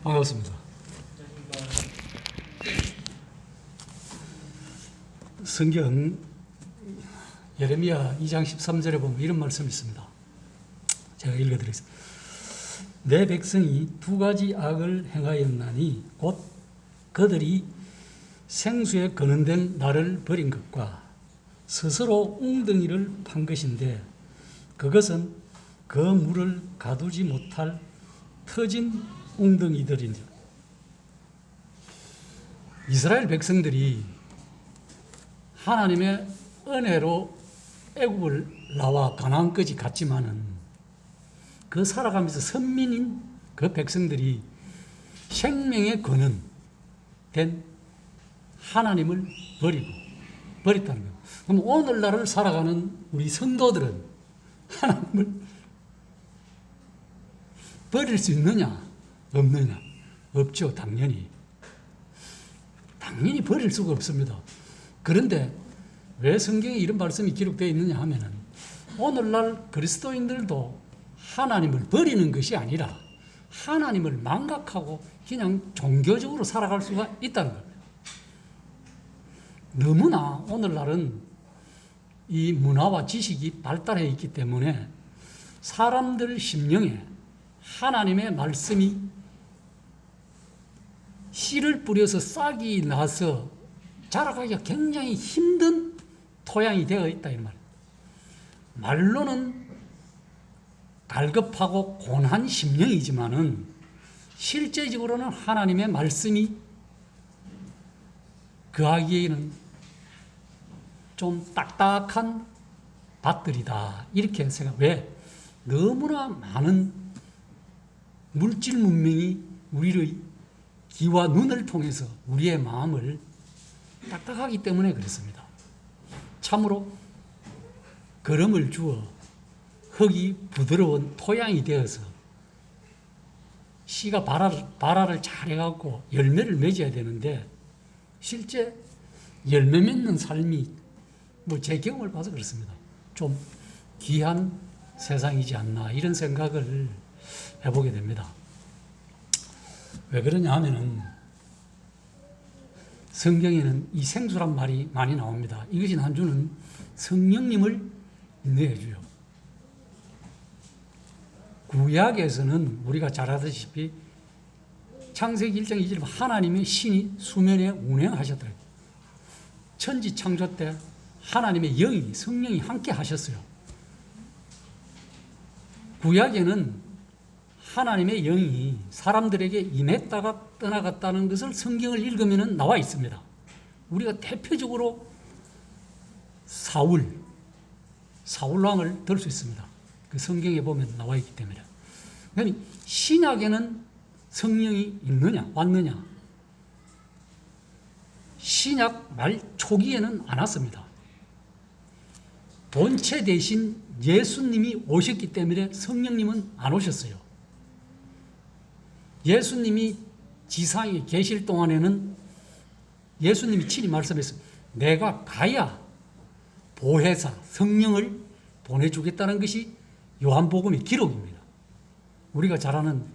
반갑습니다. 성경 예레미야 2장 13절에 보면 이런 말씀이 있습니다. 제가 읽어드리겠습니다. 내 백성이 두 가지 악을 행하였나니 곧 그들이 생수에 거는된 나를 버린 것과 스스로 웅덩이를 판 것인데 그것은 그 물을 가두지 못할 터진 웅덩이들이니라. 이스라엘 백성들이 하나님의 은혜로 애굽을 나와 가나안까지 갔지만은 그 살아가면서 선민인 그 백성들이 생명의 근원 된 하나님을 버렸다는 거예요. 그럼 오늘날을 살아가는 우리 성도들은 하나님을 버릴 수 있느냐? 없느냐? 없죠. 당연히 버릴 수가 없습니다. 그런데 왜 성경에 이런 말씀이 기록되어 있느냐 하면은 오늘날 그리스도인들도 하나님을 버리는 것이 아니라 하나님을 망각하고 그냥 종교적으로 살아갈 수가 있다는 겁니다. 너무나 오늘날은 이 문화와 지식이 발달해 있기 때문에 사람들 심령에 하나님의 말씀이 씨를 뿌려서 싹이 나서 자라가기가 굉장히 힘든 토양이 되어 있다 이 말이에요. 말로는 갈급하고 고난 심령이지만은 실제적으로는 하나님의 말씀이 그하기에는 좀 딱딱한 밭들이다 이렇게 생각. 왜? 너무나 많은 물질 문명이 우리의 귀와 눈을 통해서 우리의 마음을 딱딱하기 때문에 그렇습니다. 참으로 거름을 주어 흙이 부드러운 토양이 되어서 씨가 발화를 잘 해갖고 열매를 맺어야 되는데 실제 열매 맺는 삶이 제 경험을 봐서 그렇습니다. 좀 귀한 세상이지 않나 이런 생각을 해보게 됩니다. 왜 그러냐 하면은 성경에는 이 생수란 말이 많이 나옵니다. 이것이 난주는 성령님을 인도해 줘요. 구약에서는 우리가 잘 아다시피 창세기 1장 2절 하나님의 신이 수면에 운행하셨더라고요. 천지 창조 때 하나님의 영이 성령이 함께 하셨어요. 구약에는 하나님의 영이 사람들에게 임했다가 떠나갔다는 것을 성경을 읽으면 나와 있습니다. 우리가 대표적으로 사울 왕을 들 수 있습니다. 그 성경에 보면 나와 있기 때문에. 그러니 신약에는 성령이 있느냐 왔느냐? 신약 말 초기에는 안 왔습니다. 본체 대신 예수님이 오셨기 때문에 성령님은 안 오셨어요. 예수님이 지상에 계실 동안에는 예수님이 친히 말씀했어요. 내가 가야 보혜사 성령을 보내주겠다는 것이 요한복음의 기록입니다. 우리가 잘 아는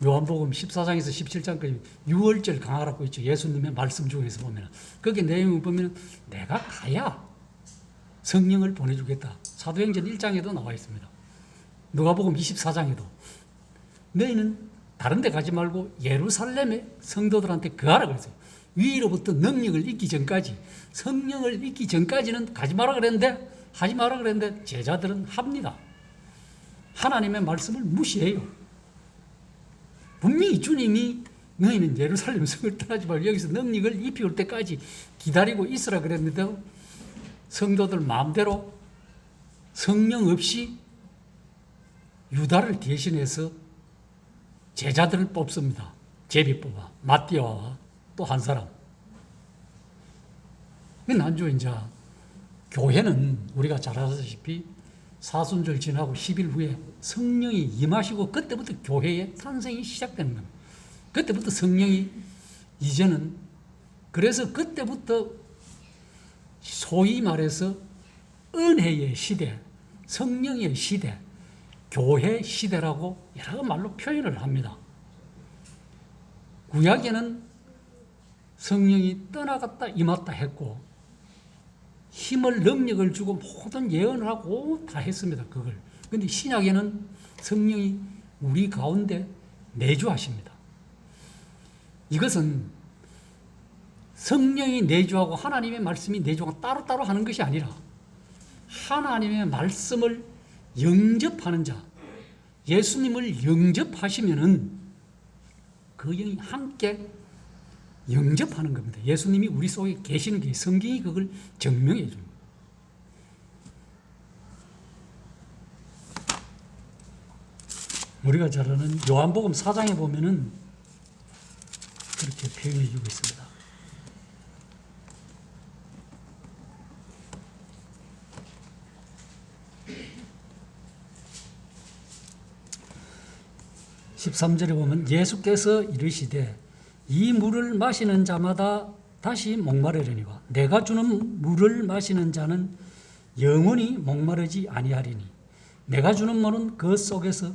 요한복음 14장에서 17장까지 유월절 강화라고 있죠. 예수님의 말씀 중에서 보면 거기 내용을 보면 내가 가야 성령을 보내주겠다. 사도행전 1장에도 나와 있습니다. 누가복음 24장에도 너희는 다른 데 가지 말고 예루살렘의 성도들한테 그하라 그랬어요. 위로부터 능력을 잊기 전까지, 성령을 잊기 전까지는 가지 마라 그랬는데, 하지 마라 그랬는데 제자들은 합니다. 하나님의 말씀을 무시해요. 분명히 주님이 너희는 예루살렘 성을 떠나지 말고 여기서 능력을 입히 올 때까지 기다리고 있으라 그랬는데 성도들 마음대로 성령 없이 유다를 대신해서 제자들을 뽑습니다. 제비 뽑아. 마띠아와 또 한 사람. 난주 이제 교회는 우리가 잘 아시다시피 사순절 지나고 10일 후에 성령이 임하시고 그때부터 교회의 탄생이 시작되는 겁니다. 그때부터 성령이 이제는 그래서 그때부터 소위 말해서 은혜의 시대, 성령의 시대, 교회 시대라고 여러 말로 표현을 합니다. 구약에는 성령이 떠나갔다 임했다 했고 힘을 능력을 주고 모든 예언을 하고 다 했습니다. 그걸. 그런데 신약에는 성령이 우리 가운데 내주하십니다. 이것은 성령이 내주하고 하나님의 말씀이 내주하고 따로따로 하는 것이 아니라 하나님의 말씀을 영접하는 자, 예수님을 영접하시면은 그 영이 함께 영접하는 겁니다. 예수님이 우리 속에 계시는 게 성경이 그걸 증명해 줍니다. 우리가 잘 아는 요한복음 4장에 보면은 그렇게 표현해 주고 있습니다. (13절에) 보면 예수께서 이르시되 이 물을 마시는 자마다 다시 목마르려니와 내가 주는 물을 마시는 자는 영원히 목마르지 아니하리니 내가 주는 물은 그 속에서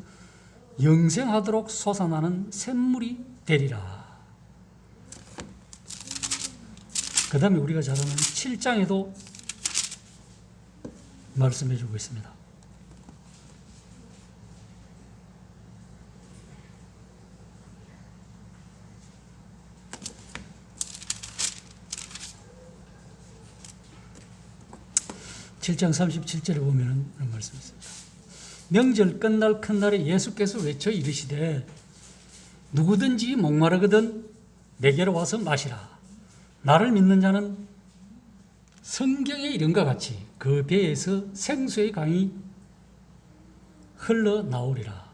영생하도록 솟아나는 샘물이 되리라. 그 다음에 우리가 잘 아는 7장에도 말씀해 주고 있습니다. (7장 37절에) 보면은 이런 말씀이 있습니다. 명절 끝날 큰 날에 예수께서 외쳐 이르시되 누구든지 목마르거든 내게로 와서 마시라. 나를 믿는 자는 성경의 이름과 같이 그 배에서 생수의 강이 흘러나오리라.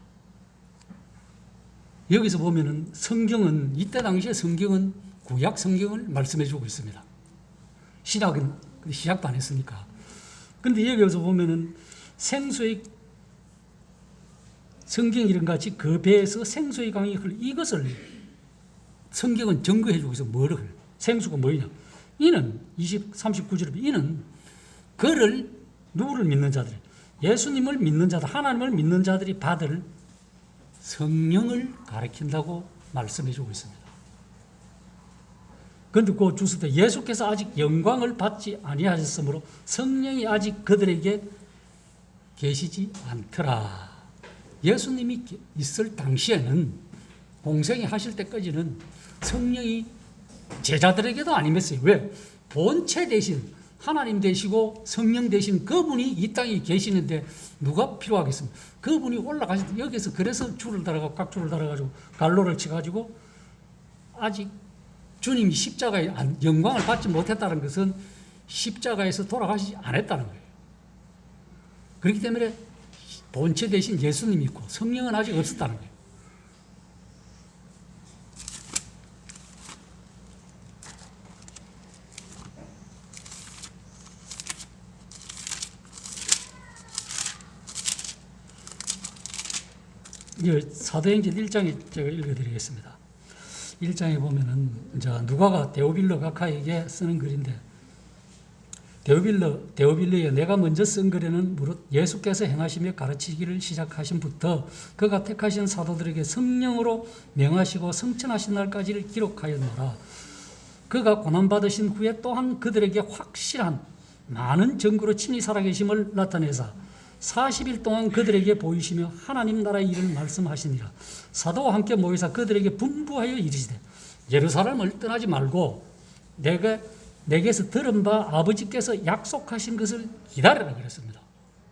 여기서 보면은 성경은 이때 당시에 성경은 구약 성경을 말씀해 주고 있습니다. 신약은 시작도 안 했으니까. 근데 여기서 보면은 생수의 성경 이름 같이 그 배에서 생수의 강이 흘러, 이것을 성경은 증거해 주고 있어. 뭐를? 생수가 뭐냐? 이는 39절에 이는 그를 누구를 믿는 자들, 예수님을 믿는 자들, 하나님을 믿는 자들이 받을 성령을 가리킨다고 말씀해 주고 있습니다. 그런데 그 주석도 예수께서 아직 영광을 받지 아니하셨으므로 성령이 아직 그들에게 계시지 않더라. 예수님이 있을 당시에는 공생이 하실 때까지는 성령이 제자들에게도 안 임했어요. 왜? 본체 대신 하나님 되시고 성령 되신 그분이 이 땅에 계시는데 누가 필요하겠습니까? 그분이 올라가실 때 여기서 그래서 줄을 달아가지고 각줄을 달아가지고 갈로를 쳐가지고 아직 주님이 십자가에 영광을 받지 못했다는 것은 십자가에서 돌아가시지 않았다는 거예요. 그렇기 때문에 본체 대신 예수님이 있고 성령은 아직 없었다는 거예요. 사도행전 1장에 제가 읽어드리겠습니다. 1장에 보면은 이제 누가가 데오빌로 각하에게 쓰는 글인데 데오빌로에 내가 먼저 쓴 글에는 무릇 예수께서 행하시며 가르치기를 시작하신부터 그가 택하신 사도들에게 성령으로 명하시고 성천하신 날까지를 기록하였노라. 그가 고난받으신 후에 또한 그들에게 확실한 많은 증거로 친히 살아계심을 나타내사 40일 동안 그들에게 보이시며 하나님 나라의 일을 말씀하시니라. 사도와 함께 모이사 그들에게 분부하여 이르시되 예루살렘을 떠나지 말고 내게서 들은 바 아버지께서 약속하신 것을 기다리라 그랬습니다.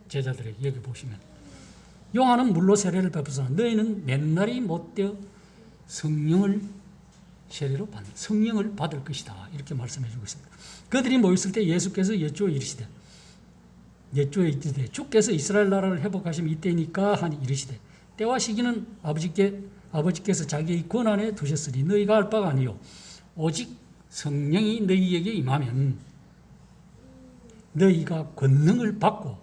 제자들에게 여기 보시면 요한은 물로 세례를 베푸사 너희는 맨날이 못되어 성령을 세례로 받는 성령을 받을 것이다. 이렇게 말씀해 주고 있습니다. 그들이 모였을 때 예수께서 여쭈어 이르시되 주께서 이스라엘 나라를 회복하시면 이때니까 하니 이르시되 때와 시기는 아버지께서 자기의 권한에 두셨으니 너희가 알 바가 아니요 오직 성령이 너희에게 임하면 너희가 권능을 받고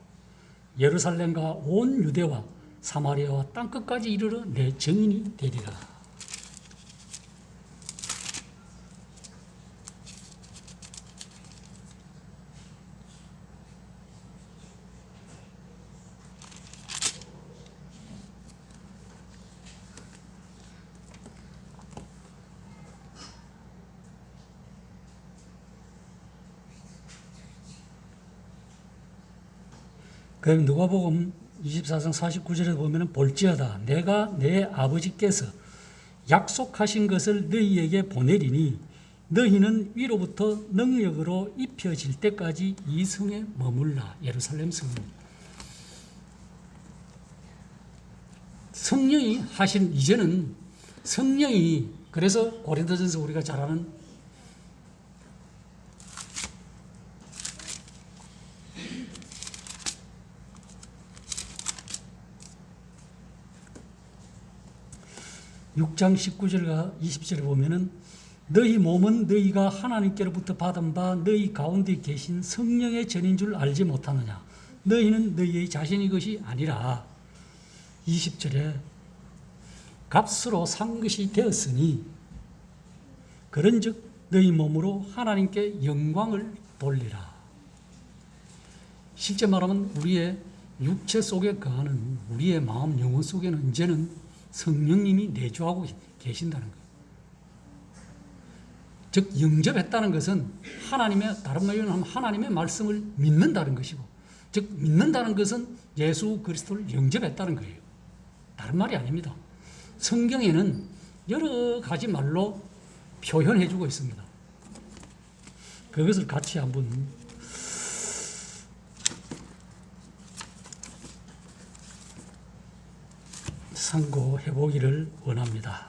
예루살렘과 온 유대와 사마리아와 땅끝까지 이르러 내 증인이 되리라. 그럼 누가복음 24장 49절에 보면 볼지어다 내가 내 아버지께서 약속하신 것을 너희에게 보내리니 너희는 위로부터 능력으로 입혀질 때까지 이 성에 머물라. 예루살렘 성. 성령이 하신 이제는 성령이 그래서 고린도전서 우리가 잘 아는 6장 19절과 20절에 보면은 너희 몸은 너희가 하나님께로부터 받은 바 너희 가운데 계신 성령의 전인 줄 알지 못하느냐. 너희는 너희의 자신의 것이 아니라 20절에 값으로 산 것이 되었으니 그런즉 너희 몸으로 하나님께 영광을 돌리라. 실제 말하면 우리의 육체 속에 거하는 우리의 마음 영혼 속에는 이제는 성령님이 내주하고 계신다는 거예요. 즉 영접했다는 것은 하나님의 다른 말로 하면 하나님의 말씀을 믿는다는 것이고, 즉 믿는다는 것은 예수 그리스도를 영접했다는 거예요. 다른 말이 아닙니다. 성경에는 여러 가지 말로 표현해 주고 있습니다. 그것을 같이 한번 상고해 보기를 원합니다.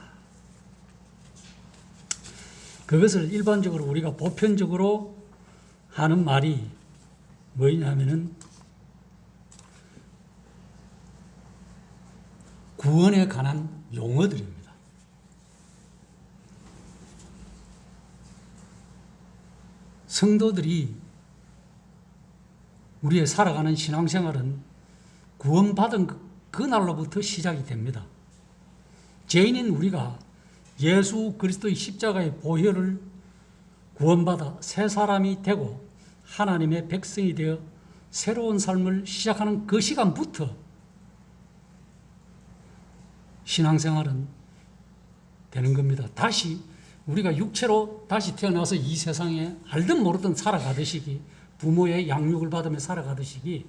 그것을 일반적으로 우리가 보편적으로 하는 말이 뭐냐면은 구원에 관한 용어들입니다. 성도들이 우리의 살아가는 신앙생활은 구원받은 그날로부터 시작이 됩니다. 죄인인 우리가 예수 그리스도의 십자가의 보혈을 구원받아 새 사람이 되고 하나님의 백성이 되어 새로운 삶을 시작하는 그 시간부터 신앙생활은 되는 겁니다. 다시 우리가 육체로 다시 태어나서 이 세상에 알든 모르든 살아가듯이 부모의 양육을 받으며 살아가듯이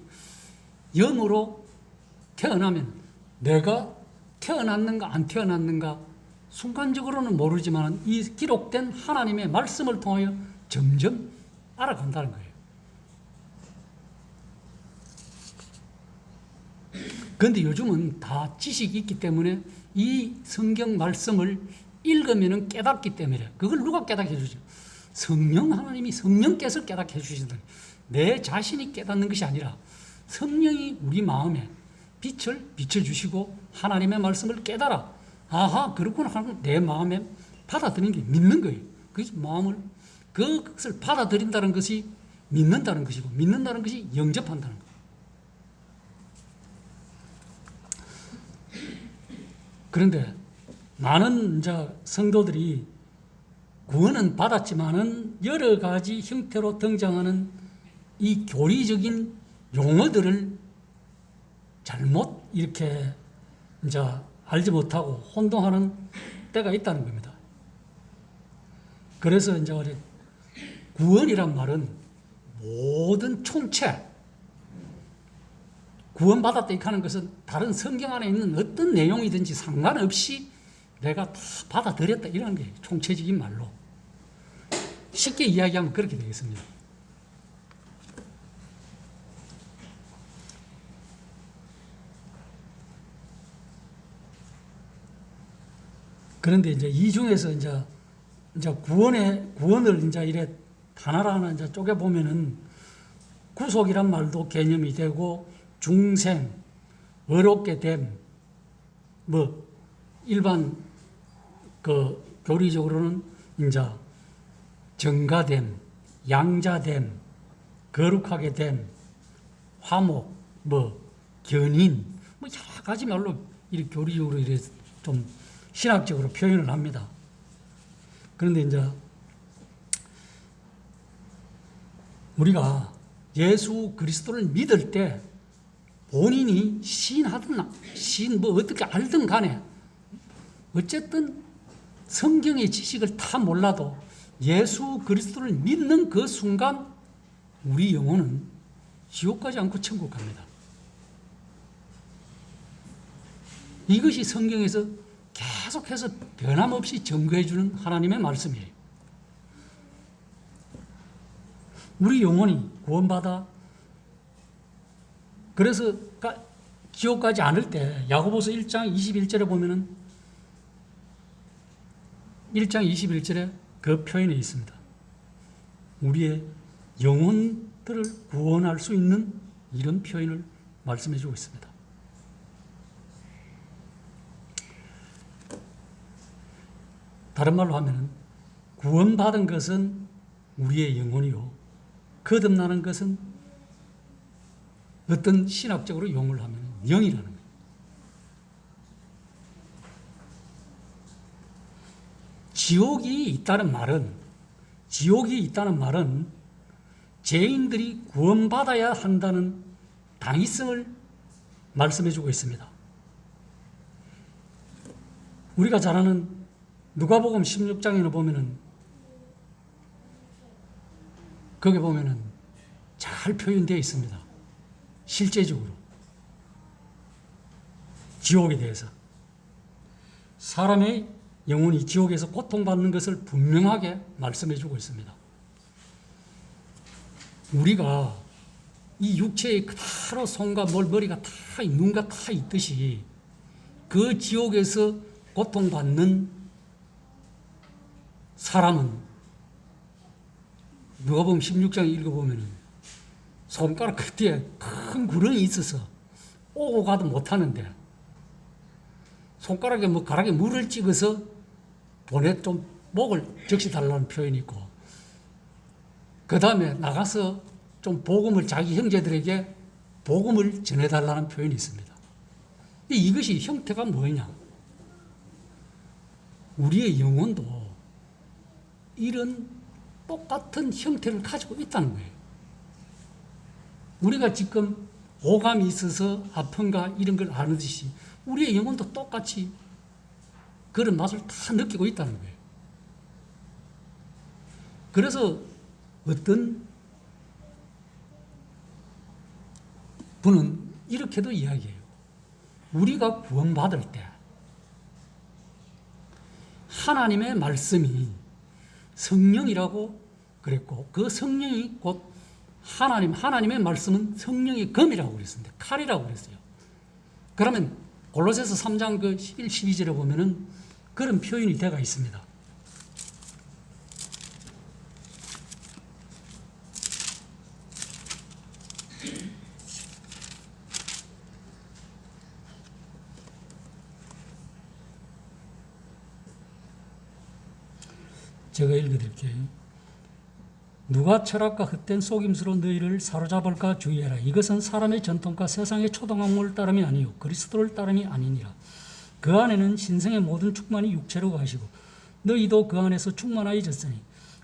영으로 태어나면 내가 태어났는가 안 태어났는가 순간적으로는 모르지만 이 기록된 하나님의 말씀을 통하여 점점 알아간다는 거예요. 그런데 요즘은 다 지식이 있기 때문에 이 성경 말씀을 읽으면 깨닫기 때문에 그걸 누가 깨닫게 해주죠? 성령 하나님이 성령께서 깨닫게 해주신다. 내 자신이 깨닫는 것이 아니라 성령이 우리 마음에 빛을 비춰주시고 하나님의 말씀을 깨달아. 아하, 그렇구나 하고 내 마음에 받아들이는 게 믿는 거예요. 그래서 마음을, 그것을 받아들인다는 것이 믿는다는 것이고, 믿는다는 것이 영접한다는 거예요. 그런데 많은 성도들이 구원은 받았지만은 여러 가지 형태로 등장하는 이 교리적인 용어들을 잘못 이렇게 알지 못하고 혼동하는 때가 있다는 겁니다. 그래서 우리 구원이란 말은 모든 총체, 구원받았다 이렇게 하는 것은 다른 성경 안에 있는 어떤 내용이든지 상관없이 내가 다 받아들였다 이런 게 총체적인 말로 쉽게 이야기하면 그렇게 되겠습니다. 그런데 이 중에서 구원을 이래 하나하나 쪼개 보면은 구속이란 말도 개념이 되고 중생, 어렵게 됨, 일반 교리적으로는 정가됨, 양자됨, 거룩하게 됨, 화목, 견인, 여러 가지 말로 이렇게 교리적으로 이래 좀 신학적으로 표현을 합니다. 그런데 우리가 예수 그리스도를 믿을 때 본인이 시인하든 어떻게 알든 간에 어쨌든 성경의 지식을 다 몰라도 예수 그리스도를 믿는 그 순간 우리 영혼은 지옥 가지 않고 천국 갑니다. 이것이 성경에서 계속해서 변함없이 증거해 주는 하나님의 말씀이에요. 우리 영혼이 구원받아 그래서 지옥 가지 않을 때 야고보서 1장 21절에 보면은 1장 21절에 그 표현이 있습니다. 우리의 영혼들을 구원할 수 있는 이런 표현을 말씀해 주고 있습니다. 다른 말로 하면 구원받은 것은 우리의 영혼이요 거듭나는 것은 어떤 신학적으로 용어를 하면 영이라는 거예요. 지옥이 있다는 말은 죄인들이 구원받아야 한다는 당위성을 말씀해 주고 있습니다. 우리가 잘 아는 누가복음 16장에 보면은 거기 보면은 잘 표현되어 있습니다. 실제적으로 지옥에 대해서 사람의 영혼이 지옥에서 고통받는 것을 분명하게 말씀해 주고 있습니다. 우리가 이 육체에 그대로 손과 머리가 다 눈과 다 있듯이 그 지옥에서 고통받는 사람은 누가복음 16장 읽어보면 손가락 끝에 큰 구렁이 있어서 오고 가도 못하는데 손가락에 가락에 물을 찍어서 좀 목을 적시달라는 표현이 있고 그 다음에 나가서 좀 복음을 자기 형제들에게 복음을 전해달라는 표현이 있습니다. 이것이 형태가 뭐냐? 우리의 영혼도 이런 똑같은 형태를 가지고 있다는 거예요. 우리가 지금 오감이 있어서 아픈가 이런 걸 아는듯이 우리의 영혼도 똑같이 그런 맛을 다 느끼고 있다는 거예요. 그래서 어떤 분은 이렇게도 이야기해요. 우리가 구원받을 때 하나님의 말씀이 성령이라고 그랬고 그 성령이 곧 하나님의 말씀은 성령의 검이라고 그랬습니다. 칼이라고 그랬어요. 그러면 골로새서 3장 그 11, 12절에 보면은 그런 표현이 되어 있습니다. 제가 읽어드릴게요. 누가 철학과 헛된 속임수로 너희를 사로잡을까 주의해라. 이것은 사람의 전통과 세상의 초등학문을 따름이 아니요 그리스도를 따름이 아니니라. 그 안에는 신성의 모든 충만이 육체로 가시고 너희도 그 안에서 충만하여졌으니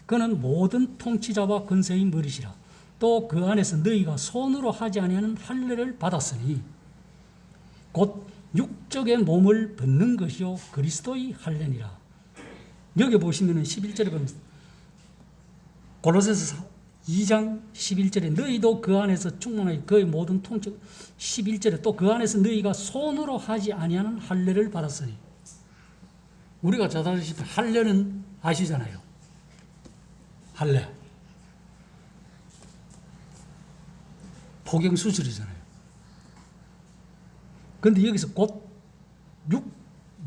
그는 모든 통치자와 권세의 머리시라. 또 그 안에서 너희가 손으로 하지 아니하는 할례를 받았으니 곧 육적의 몸을 벗는 것이요 그리스도의 할례니라. 여기 보시면 11절에 보면 골로새서 2장 11절에 너희도 그 안에서 충만하여 그의 모든 통치 11절에 또 그 안에서 너희가 손으로 하지 아니하는 할례를 받았으니 우리가 잘 아시다시피 할례는 아시잖아요. 할례 포경수술이잖아요. 그런데 여기서 곧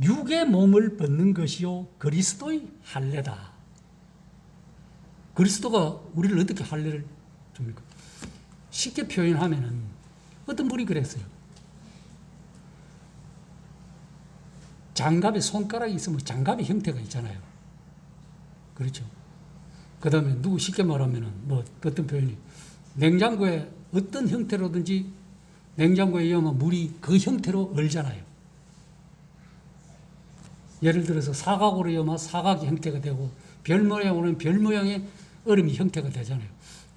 육의 몸을 벗는 것이요 그리스도의 할례다. 그리스도가 우리를 어떻게 할례를 줍니까? 쉽게 표현하면은 어떤 분이 그랬어요. 장갑에 손가락이 있으면 장갑의 형태가 있잖아요. 그렇죠. 그 다음에 누구 쉽게 말하면은 어떤 표현이 냉장고에 어떤 형태로든지 냉장고에 넣으면 물이 그 형태로 얼잖아요. 예를 들어서 사각으로 넣으면 사각의 형태가 되고 별 모양으로는 별 모양의 얼음이 형태가 되잖아요.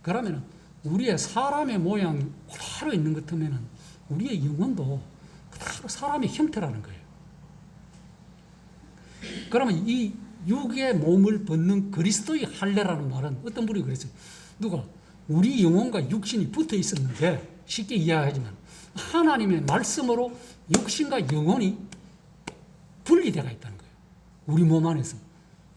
그러면 우리의 사람의 모양 그대로 있는 것 같으면 우리의 영혼도 그대로 사람의 형태라는 거예요. 그러면 이 육의 몸을 벗는 그리스도의 할례라는 말은 어떤 분이 그랬어요. 누가 우리 영혼과 육신이 붙어 있었는데 쉽게 이해하지만 하나님의 말씀으로 육신과 영혼이 분리되어 있다는 거예요. 우리 몸 안에서.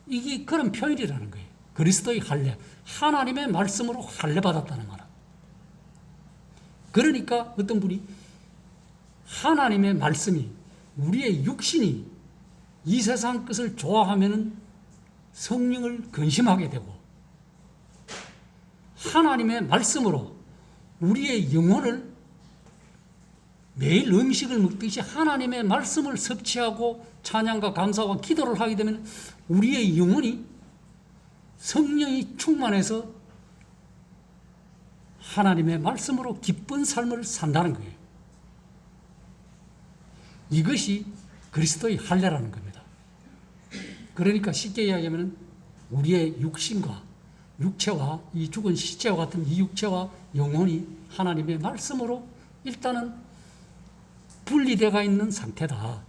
이게 그런 표현이라는 거예요. 그리스도의 할례, 하나님의 말씀으로 할례받았다는 말은. 그러니까 어떤 분이 하나님의 말씀이, 우리의 육신이 이 세상 것을 좋아하면은 성령을 근심하게 되고, 하나님의 말씀으로 우리의 영혼을 매일 음식을 먹듯이 하나님의 말씀을 섭취하고 찬양과 감사와 기도를 하게 되면 우리의 영혼이 성령이 충만해서 하나님의 말씀으로 기쁜 삶을 산다는 거예요. 이것이 그리스도의 할례라는 겁니다. 그러니까 쉽게 이야기하면 우리의 육체와 이 죽은 시체와 같은 이 육체와 영혼이 하나님의 말씀으로 일단은 분리되어 있는 상태다.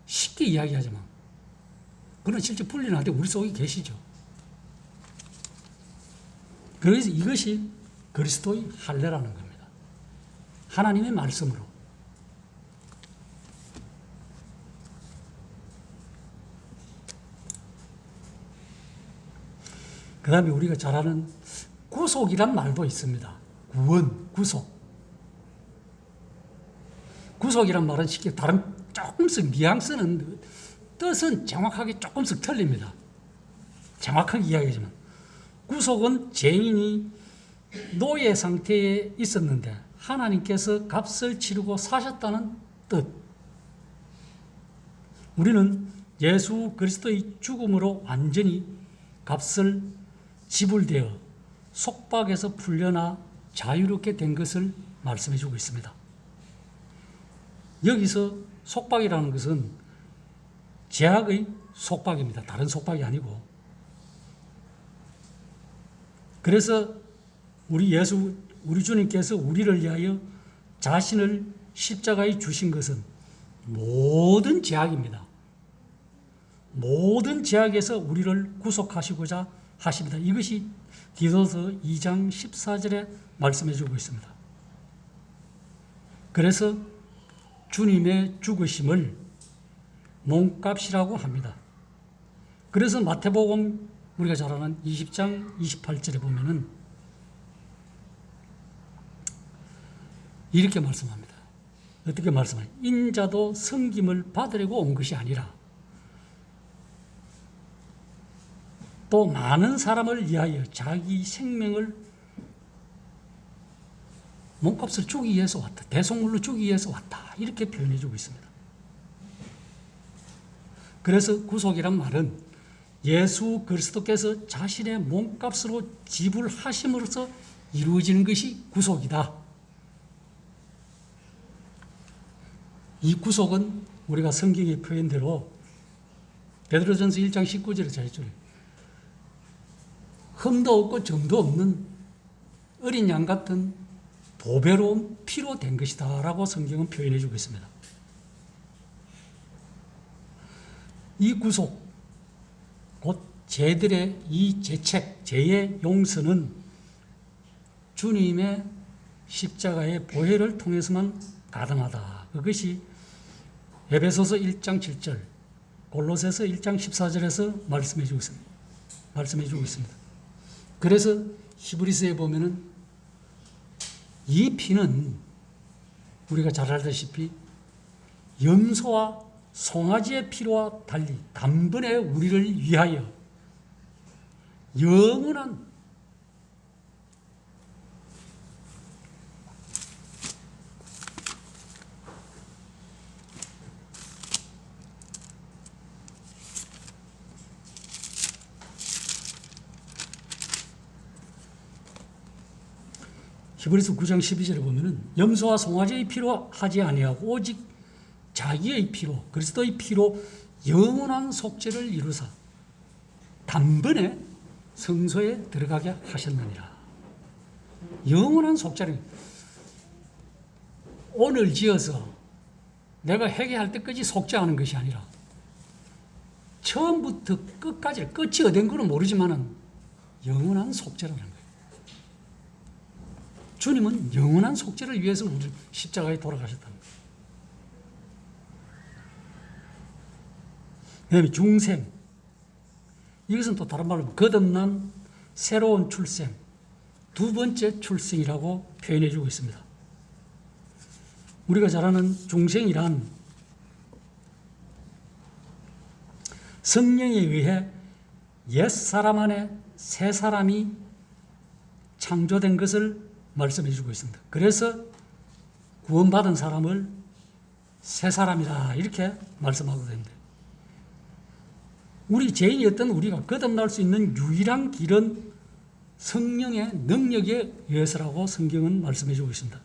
쉽게 이야기하지만 그는 실제 분리는 안 되고 우리 속에 계시죠. 그래서 이것이 그리스도의 할례라는 겁니다. 하나님의 말씀으로. 그 다음에 우리가 잘 아는 구속이란 말도 있습니다. 구원, 구속. 구속이란 말은 쉽게 다른 조금씩 뉘앙스는, 뜻은 정확하게 조금씩 틀립니다. 정확하게 이야기하지만 구속은 죄인이 노예 상태에 있었는데 하나님께서 값을 치르고 사셨다는 뜻. 우리는 예수 그리스도의 죽음으로 완전히 값을 지불되어 속박에서 풀려나 자유롭게 된 것을 말씀해 주고 있습니다. 여기서 속박이라는 것은 죄악의 속박입니다. 다른 속박이 아니고. 그래서 우리 주님께서 우리를 위하여 자신을 십자가에 주신 것은 모든 죄악입니다. 모든 죄악에서 우리를 구속하시고자 하십니다. 이것이 디도서 2장 14절에 말씀해 주고 있습니다. 그래서 주님의 죽으심을 몸값이라고 합니다. 그래서 마태복음 우리가 잘 아는 20장 28절에 보면은 이렇게 말씀합니다. 어떻게 말씀하냐? 인자도 섬김을 받으려고 온 것이 아니라 또 많은 사람을 위하여 자기 생명을 몸값을 주기 위해서 왔다. 대속물로 주기 위해서 왔다. 이렇게 표현해 주고 있습니다. 그래서 구속이란 말은 예수 그리스도께서 자신의 몸값으로 지불하심으로써 이루어지는 것이 구속이다. 이 구속은 우리가 성경의 표현대로 베드로전서 1장 19절에 잘했죠. 흠도 없고 점도 없는 어린 양 같은 보배로운 피로 된 것이다 라고 성경은 표현해 주고 있습니다. 이 구속, 곧 죄들의 이 죄책, 죄의 용서는 주님의 십자가의 보혈을 통해서만 가능하다. 그것이 에베소서 1장 7절, 골로새서 1장 14절에서 말씀해 주고 있습니다. 그래서 히브리서에 보면은 이 피는 우리가 잘 알다시피 염소와 송아지의 피와 달리 단번에 우리를 위하여 영원한 히브리서 9장 12절에 보면은 염소와 송아지의 피로 하지 아니하고 오직 자기의 피로 그리스도의 피로 영원한 속죄를 이루사 단번에 성소에 들어가게 하셨느니라. 영원한 속죄를 오늘 지어서 내가 회개할 때까지 속죄하는 것이 아니라 처음부터 끝까지 끝이 어딘 거는 모르지만은 영원한 속죄라는 거예요. 주님은 영원한 속죄를 위해서 우리 십자가에 돌아가셨다는 거예요. 그다음에 중생. 이것은 또 다른 말로 거듭난 새로운 출생, 두 번째 출생이라고 표현해 주고 있습니다. 우리가 잘 아는 중생이란 성령에 의해 옛 사람 안에 새 사람이 창조된 것을 말씀해 주고 있습니다. 그래서 구원받은 사람을 새 사람이다 이렇게 말씀하고 됩니다. 우리 죄인이었던 우리가 거듭날 수 있는 유일한 길은 성령의 능력에 의해서라고 성경은 말씀해 주고 있습니다.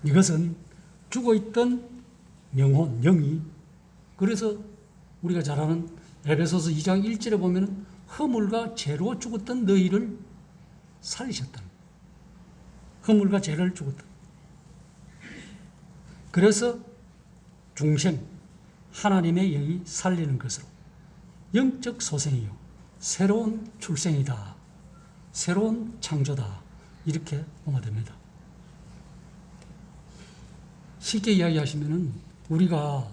이것은 죽어있던 영혼, 영이, 그래서 우리가 잘 아는 에베소서 2장 1절에 보면 허물과 죄로 죽었던 너희를 살리셨다. 허물과 죄를 죽었다. 그래서 중생, 하나님의 영이 살리는 것으로 영적 소생이요 새로운 출생이다, 새로운 창조다 이렇게 보면 됩니다. 쉽게 이야기하시면은 우리가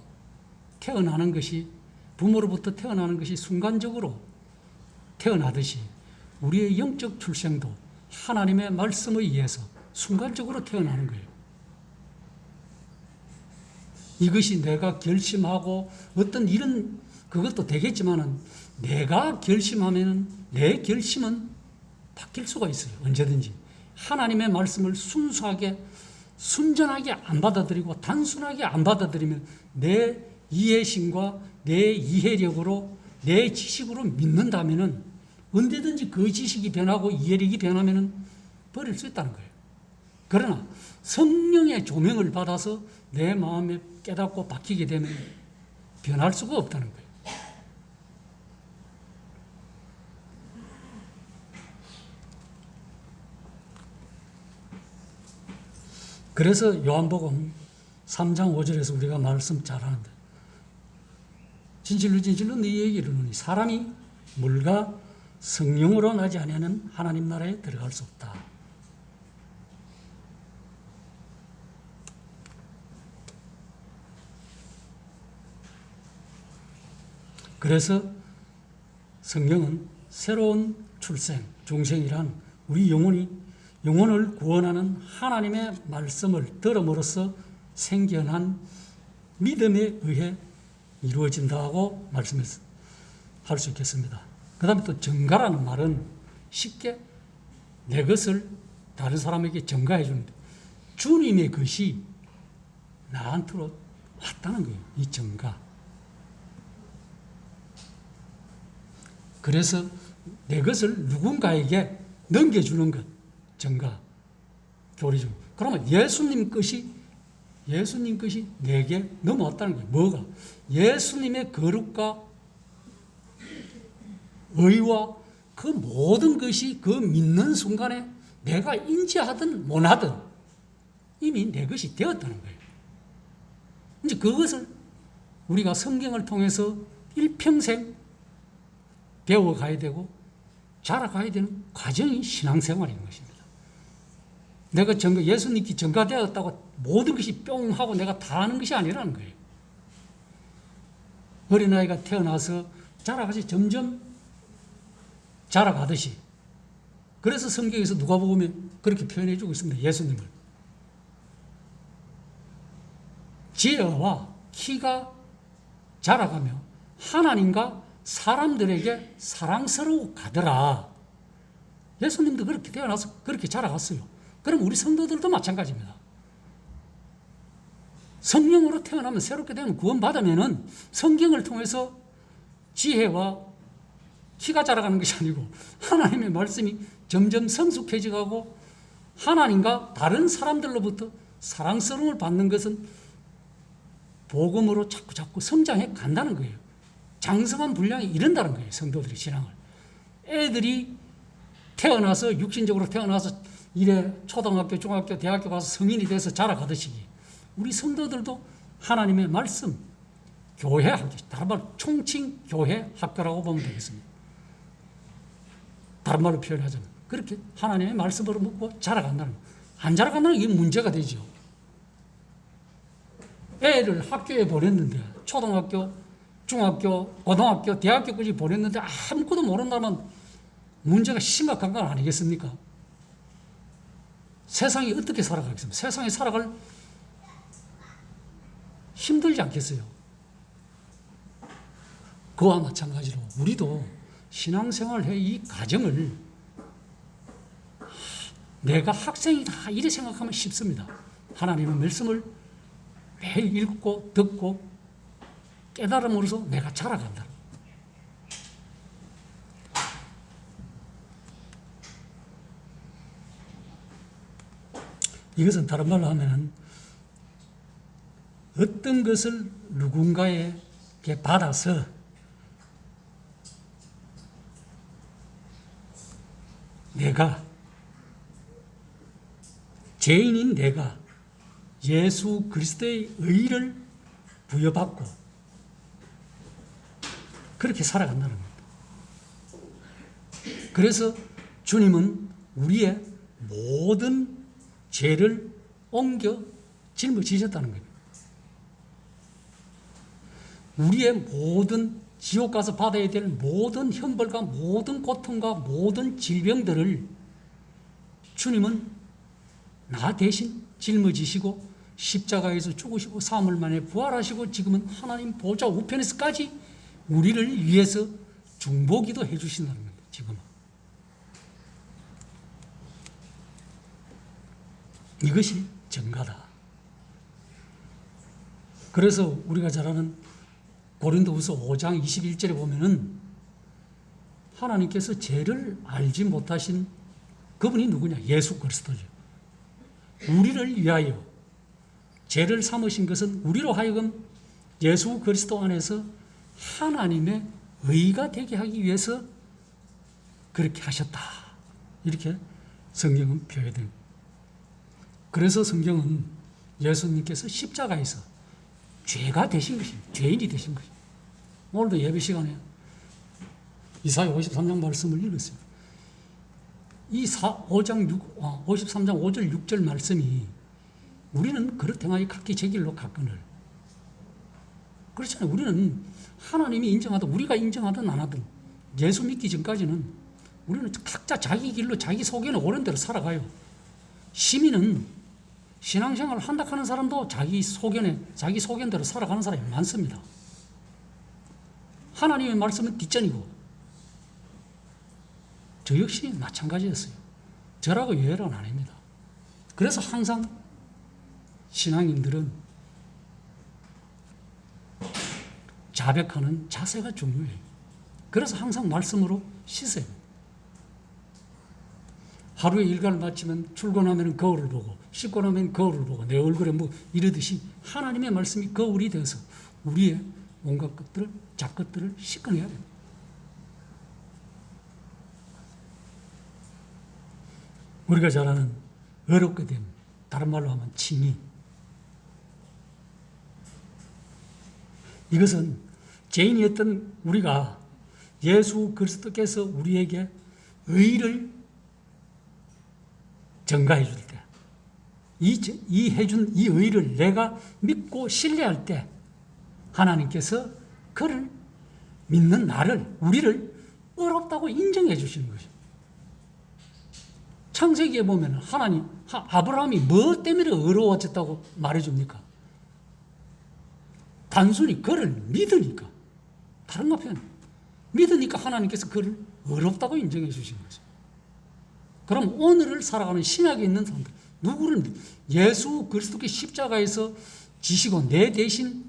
태어나는 것이 부모로부터 태어나는 것이 순간적으로 태어나듯이 우리의 영적 출생도 하나님의 말씀에 의해서 순간적으로 태어나는 거예요. 이것이 내가 결심하고 어떤 일은 그것도 되겠지만은 내가 결심하면은 내 결심은 바뀔 수가 있어요. 언제든지. 하나님의 말씀을 순수하게 순전하게 안 받아들이고 단순하게 안 받아들이면 내 이해심과 내 이해력으로 내 지식으로 믿는다면은 언제든지 그 지식이 변하고 이해력이 변하면은 버릴 수 있다는 거예요. 그러나 성령의 조명을 받아서 내 마음에 깨닫고 바뀌게 되면 변할 수가 없다는 거예요. 그래서 요한복음 3장 5절에서 우리가 말씀 잘하는데 진실로 진실로 너희에게 이르노니 사람이 물과 성령으로 나지 아니하면 하나님 나라에 들어갈 수 없다. 그래서 성경은 새로운 출생, 중생이란 우리 영혼을 구원하는 하나님의 말씀을 들음으로써 생겨난 믿음에 의해 이루어진다고 말씀할 수 있겠습니다. 그 다음에 또 전가라는 말은 쉽게 내 것을 다른 사람에게 전가해 주는데 주님의 것이 나한테로 왔다는 거예요. 이 전가. 그래서 내 것을 누군가에게 넘겨주는 것, 전가, 교리 중. 그러면 예수님 것이 내게 넘어왔다는 거예요. 뭐가? 예수님의 거룩과 의와 그 모든 것이 그 믿는 순간에 내가 인지하든 못하든 이미 내 것이 되었다는 거예요. 이제 그것을 우리가 성경을 통해서 일평생 배워가야 되고 자라가야 되는 과정이 신앙생활인 것입니다. 내가 예수님께 전가되었다고 모든 것이 뿅 하고 내가 다 아는 것이 아니라는 거예요. 어린아이가 태어나서 자라가서 점점 자라가듯이. 그래서 성경에서 누가복음에 그렇게 표현해 주고 있습니다. 예수님을. 지혜와 키가 자라가며 하나님과 사람들에게 사랑스러워 가더라. 예수님도 그렇게 태어나서 그렇게 자라갔어요. 그럼 우리 성도들도 마찬가지입니다. 성령으로 태어나면 새롭게 되면 구원받으면은 성경을 통해서 지혜와 키가 자라가는 것이 아니고 하나님의 말씀이 점점 성숙해져가고 하나님과 다른 사람들로부터 사랑스러움을 받는 것은 복음으로 자꾸 성장해 간다는 거예요. 장성한 분량이 이른다는 거예요. 성도들의 신앙을. 애들이 태어나서 육신적으로 태어나서 이래 초등학교, 중학교, 대학교 가서 성인이 돼서 자라가듯이 우리 성도들도 하나님의 말씀, 교회 학교, 다른 말로 총칭 교회 학교라고 보면 되겠습니다. 다른 말로 표현하자면 그렇게 하나님의 말씀으로 묻고 자라간다는 거예요. 안 자라간다는 게 문제가 되죠. 애를 학교에 보냈는데 초등학교, 중학교, 고등학교, 대학교까지 보냈는데 아무것도 모른다면 문제가 심각한 건 아니겠습니까? 세상이 어떻게 살아가겠습니까? 세상에 살아갈 힘들지 않겠어요? 그와 마찬가지로 우리도 신앙생활의 이 과정을 내가 학생이다 이렇게 생각하면 쉽습니다. 하나님의 말씀을 매일 읽고 듣고 깨달음으로써 내가 자라간다. 이것은 다른 말로 하면 어떤 것을 누군가에게 받아서 내가 죄인인 내가 예수 그리스도의 의를 부여받고 그렇게 살아간다는 겁니다. 그래서 주님은 우리의 모든 죄를 옮겨 짊어지셨다는 겁니다. 우리의 모든 지옥 가서 받아야 될 모든 형벌과 모든 고통과 모든 질병들을 주님은 나 대신 짊어지시고 십자가에서 죽으시고 사흘 만에 부활하시고 지금은 하나님 보좌 우편에서까지 우리를 위해서 중보기도 해주신다는 겁니다. 지금은. 이것이 정가다. 그래서 우리가 잘 아는 고린도후서 5장 21절에 보면은 하나님께서 죄를 알지 못하신 그분이 누구냐? 예수 그리스도죠. 우리를 위하여 죄를 삼으신 것은 우리로 하여금 예수 그리스도 안에서 하나님의 의가 되게 하기 위해서 그렇게 하셨다. 이렇게 성경은 표현됩니다. 그래서 성경은 예수님께서 십자가에서 죄가 되신 것입니다. 죄인이 되신 것입니다. 오늘도 예배 시간에 이사야 53장 말씀을 읽었습니다. 이 53장 5절 6절 말씀이 우리는 그릇 행하여 각기 제 길로 갔거늘. 그렇잖아요. 우리는 하나님이 인정하든 우리가 인정하든 안 하든 예수 믿기 전까지는 우리는 각자 자기 길로 자기 소견에 옳은 대로 살아가요. 시민은 신앙생활을 한다 하는 사람도 자기 소견대로 살아가는 사람이 많습니다. 하나님의 말씀은 뒷전이고 저 역시 마찬가지였어요. 저라고 예외는 아닙니다. 그래서 항상 신앙인들은 자백하는 자세가 중요해요. 그래서 항상 말씀으로 씻어요. 하루에 일과를 마치면 출근하면 거울을 보고 씻고 나면 거울을 보고 내 얼굴에 뭐 이러듯이 하나님의 말씀이 거울이 되어서 우리의 온갖 것들을 잡것들을 씻어내야 됩니다. 우리가 잘 아는 어렵게 됨, 다른 말로 하면 칭의. 이것은 죄인이었던 우리가 예수 그리스도께서 우리에게 의를 전가해 줄 때, 이 해준 이 의를 내가 믿고 신뢰할 때 하나님께서 그를 믿는 나를, 우리를 의롭다고 인정해 주시는 것입니다. 창세기에 보면 하나님, 아브라함이 뭐 때문에 의로워졌다고 말해줍니까? 단순히 그를 믿으니까. 다른 거 표현. 믿으니까 하나님께서 그를 의롭다고 인정해 주신 거죠. 그럼 오늘을 살아가는 신약에 있는 사람들, 누구를 예수 그리스도께 십자가에서 지시고 내 대신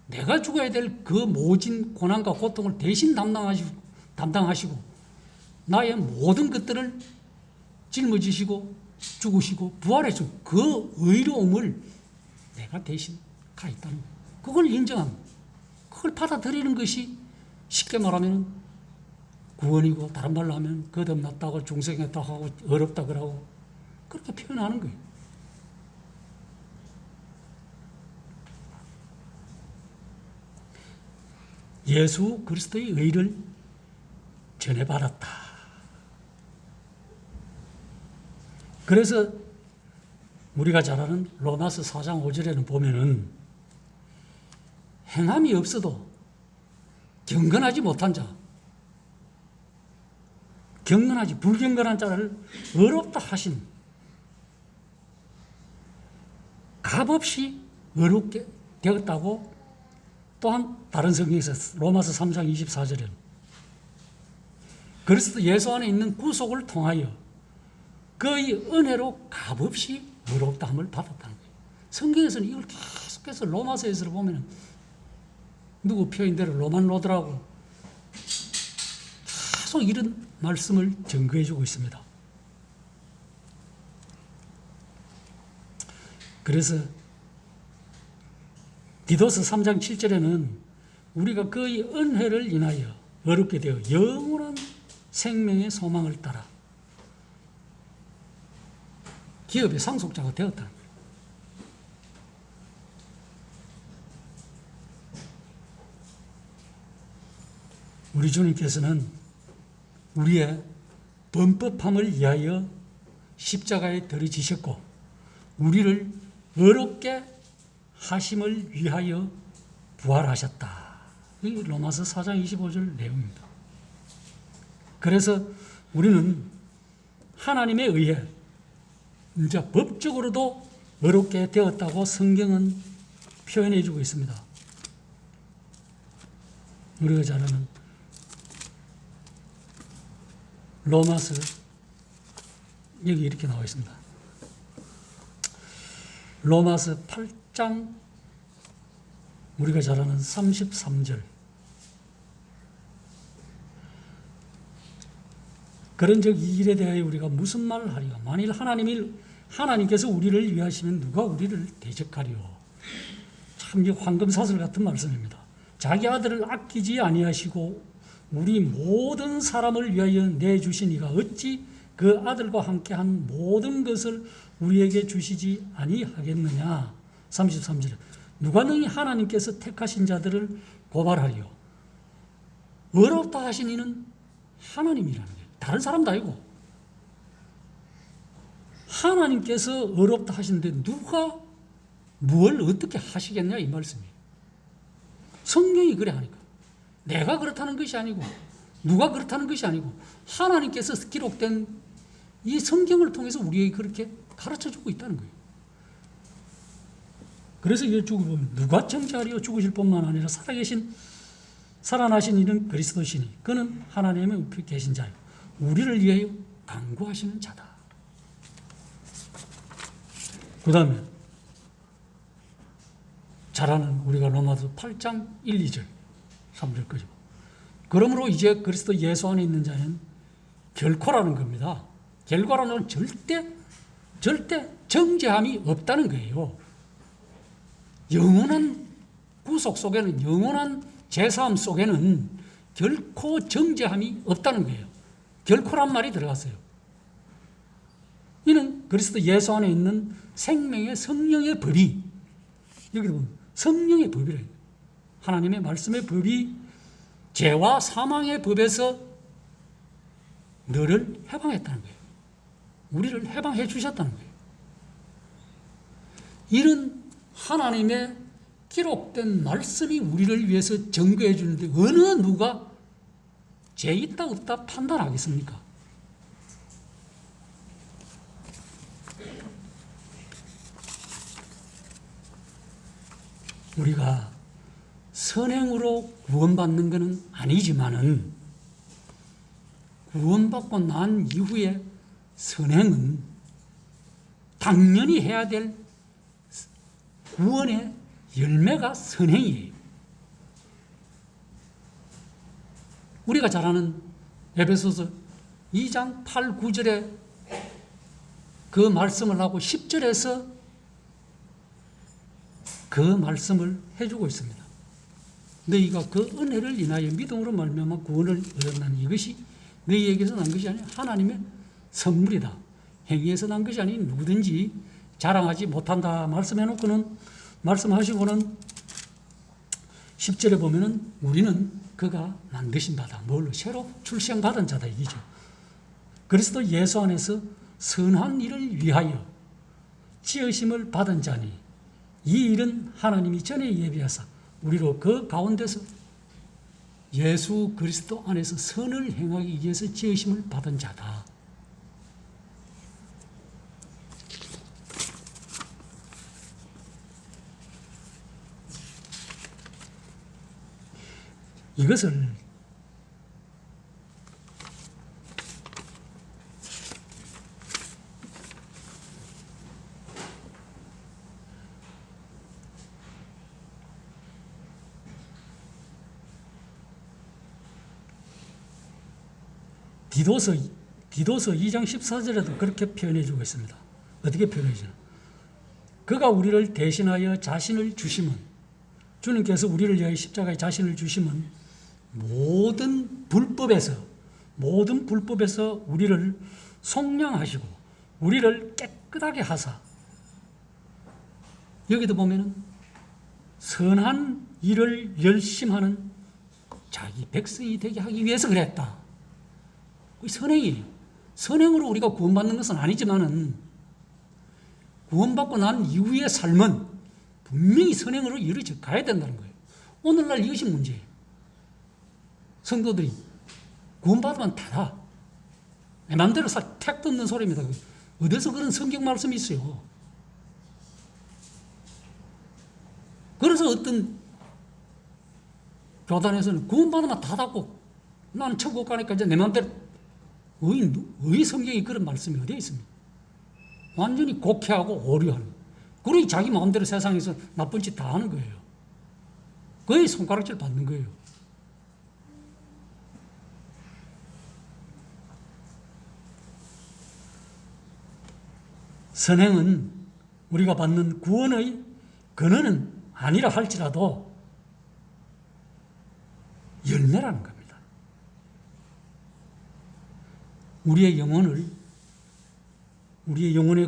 내가 죽어야 될 그 모진 고난과 고통을 대신 담당하시고 나의 모든 것들을 짊어지시고 죽으시고 부활해서 그 의로움을 내가 대신 가 있다는 거예요. 그걸 인정합니다. 그걸 받아들이는 것이 쉽게 말하면 구원이고, 다른 말로 하면 거듭났다고 중생했다고 하고 어렵다 그러고 그렇게 표현하는 거예요. 예수 그리스도의 의를 전해받았다. 그래서 우리가 잘 아는 로마서 4장 5절에는 보면은 행함이 없어도 경건하지 못한 자, 경건하지 불경건한 자를 의롭다 하신, 값없이 의롭게 되었다고 또한 다른 성경에서 로마서 3장 24절에 그리스도 예수 안에 있는 구속을 통하여 그의 은혜로 값없이 의롭다함을 받았다는 거예요. 성경에서는 이걸 계속해서 로마서에서 보면 누구 표현대로 로만 로드라고 계속 이런 말씀을 증거해주고 있습니다. 그래서 디도서 3장 7절에는 우리가 그의 은혜를 인하여 어렵게 되어 영원한 생명의 소망을 따라 기업의 상속자가 되었다는 거예요. 우리 주님께서는 우리의 범법함을 위하여 십자가에 들어지셨고 우리를 의롭게 하심을 위하여 부활하셨다. 이 로마서 4장 25절 내용입니다. 그래서 우리는 하나님에 의해 이제 법적으로도 의롭게 되었다고 성경은 표현해 주고 있습니다. 우리가 잘 아는 로마서 여기 이렇게 나와 있습니다. 로마서 8장 우리가 잘 아는 33절. 그런즉 이 일에 대하여 우리가 무슨 말을 하리요? 만일 하나님께서 우리를 위하시면 누가 우리를 대적하리요? 참 이 황금사슬 같은 말씀입니다. 자기 아들을 아끼지 아니하시고 우리 모든 사람을 위하여 내주신 이가 어찌 그 아들과 함께한 모든 것을 우리에게 주시지 아니하겠느냐. 33절에 누가 능히 하나님께서 택하신 자들을 고발하리요? 의롭다 하신 이는 하나님이라는 거예요. 다른 사람도 아니고 하나님께서 의롭다 하시는데 누가 뭘 어떻게 하시겠냐 이 말씀이에요. 성경이 그래 하니까 내가 그렇다는 것이 아니고 누가 그렇다는 것이 아니고 하나님께서 기록된 이 성경을 통해서 우리에게 그렇게 가르쳐주고 있다는 거예요. 그래서 이걸 쭉 보면 누가 정죄하리요? 죽으실 뿐만 아니라 살아나신 이는 그리스도시니 그는 하나님의 우편에 계신 자요 우리를 위하여 간구하시는 자다. 그 다음에 잘 아는 우리가 로마서 8장 1, 2절 3절까지 그러므로 이제 그리스도 예수 안에 있는 자는 결코라는 겁니다. 결과라는 절대 정죄함이 없다는 거예요. 영원한 구속 속에는 영원한 제사함 속에는 결코 정죄함이 없다는 거예요. 결코란 말이 들어갔어요. 이는 그리스도 예수 안에 있는 생명의 성령의 법이 여기 보면 성령의 법이래요. 하나님의 말씀의 법이 죄와 사망의 법에서 너를 해방했다는 거예요. 우리를 해방해 주셨다는 거예요. 이런 하나님의 기록된 말씀이 우리를 위해서 증거해 주는데 어느 누가 죄 있다 없다 판단하겠습니까? 우리가 선행으로 구원받는 것은 아니지만은 구원받고 난 이후에 선행은 당연히 해야 될 구원의 열매가 선행이에요. 우리가 잘 아는 에베소서 2장 8, 9절에 그 말씀을 하고 10절에서 그 말씀을 해주고 있습니다. 너희가 그 은혜를 인하여 믿음으로 말미암아 구원을 얻었나니 이것이 너희에게서 난 것이 아니라 하나님의 선물이다. 행위에서 난 것이 아니 누구든지 자랑하지 못한다. 말씀하시고는 10절에 보면은 우리는 그가 만드신 바다. 뭘로? 새로 출생받은 자다 이기죠. 그리스도 예수 안에서 선한 일을 위하여 지으심을 받은 자니 이 일은 하나님이 전에 예비하사 우리로 그 가운데서 예수 그리스도 안에서 선을 행하기 위해서 지으심을 받은 자다. 이것을 디도서 2장 14절에도 그렇게 표현해 주고 있습니다. 어떻게 표현해 주나? 그가 우리를 대신하여 자신을 주심은, 주님께서 우리를 위하여 십자가에 자신을 주심은 모든 불법에서 우리를 속량하시고 우리를 깨끗하게 하사, 여기도 보면은 선한 일을 열심하는 자기 백성이 되게 하기 위해서 그랬다. 선행이에요. 선행으로 우리가 구원받는 것은 아니지만은 구원받고 난 이후의 삶은 분명히 선행으로 이루어져 가야 된다는 거예요. 오늘날 이것이 문제예요. 성도들이 구원받으면 다다. 내 맘대로 택도 없는 소리입니다. 어디서 그런 성경 말씀이 있어요. 그래서 어떤 교단에서는 구원받으면 다다고 나는 천국 가니까 이제 내 맘대로, 의 성경이 그런 말씀이 어디에 있습니까? 완전히 곡해하고 오류하는, 그러니 자기 마음대로 세상에서 나쁜 짓 다 하는 거예요. 거의 손가락질 받는 거예요. 선행은 우리가 받는 구원의 근원은 아니라 할지라도 열매라는 겁니다. 우리의 영혼의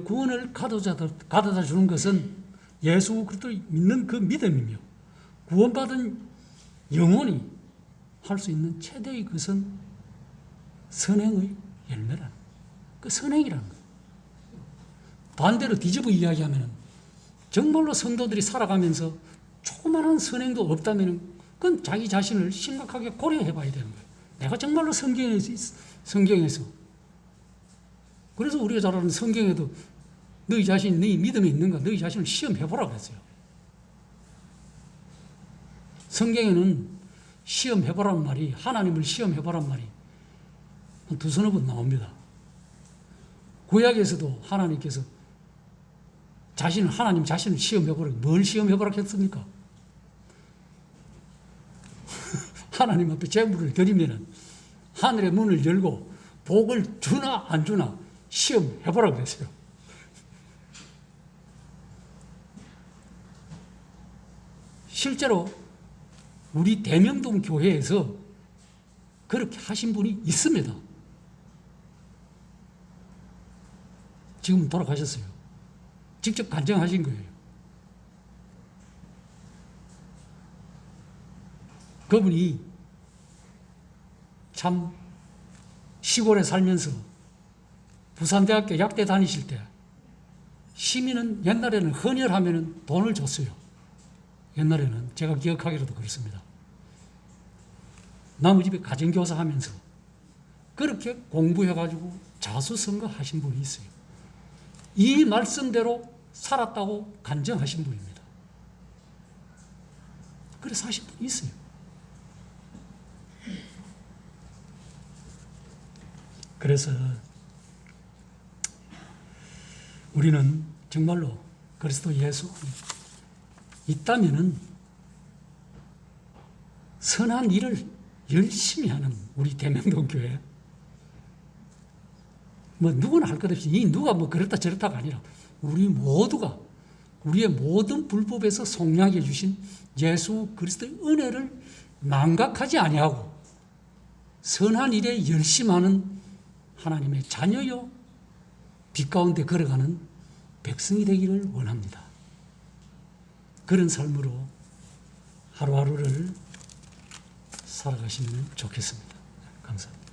구원을 가져다 주는 것은 예수 그리스도를 믿는 그 믿음이며, 구원받은 영혼이 할 수 있는 최대의 것은 선행의 열매라는, 그 선행이라는 거예요. 반대로 뒤집어 이야기하면 정말로 성도들이 살아가면서 조그마한 선행도 없다면 그건 자기 자신을 심각하게 고려해 봐야 되는 거예요. 내가 정말로 성경에서 그래서 우리가 잘 아는 성경에도 너희 자신이 너희 믿음이 있는가 너희 자신을 시험해보라 그랬어요. 성경에는 시험해보라는 말이, 하나님을 시험해보라는 말이 한 두서너 번 나옵니다. 구약에서도 하나님께서 하나님 자신을 시험해보라, 뭘 시험해보라 했습니까? 하나님 앞에 제물을 드리면은 하늘의 문을 열고 복을 주나 안 주나 시험해보라 그랬어요. 실제로 우리 대명동 교회에서 그렇게 하신 분이 있습니다. 지금 돌아가셨어요. 직접 간증하신 거예요. 그분이 참 시골에 살면서 부산대학교 약대 다니실 때 시민은 옛날에는 헌혈하면 돈을 줬어요. 옛날에는 제가 기억하기로도 그렇습니다. 나무집에 가정교사 하면서 그렇게 공부해가지고 자수성가 하신 분이 있어요. 이 말씀대로 살았다고 간증하신 분입니다. 그래서 하신 분이 있어요. 그래서 우리는 정말로 그리스도 예수 있다면은 선한 일을 열심히 하는 우리 대명동 교회, 뭐 누구나 할 것 없이 누가 뭐 그렇다 저렇다가 아니라 우리 모두가 우리의 모든 불법에서 속량해 주신 예수 그리스도의 은혜를 망각하지 아니하고 선한 일에 열심하는 하나님의 자녀요 빛 가운데 걸어가는 백성이 되기를 원합니다. 그런 삶으로 하루하루를 살아가시면 좋겠습니다. 감사합니다.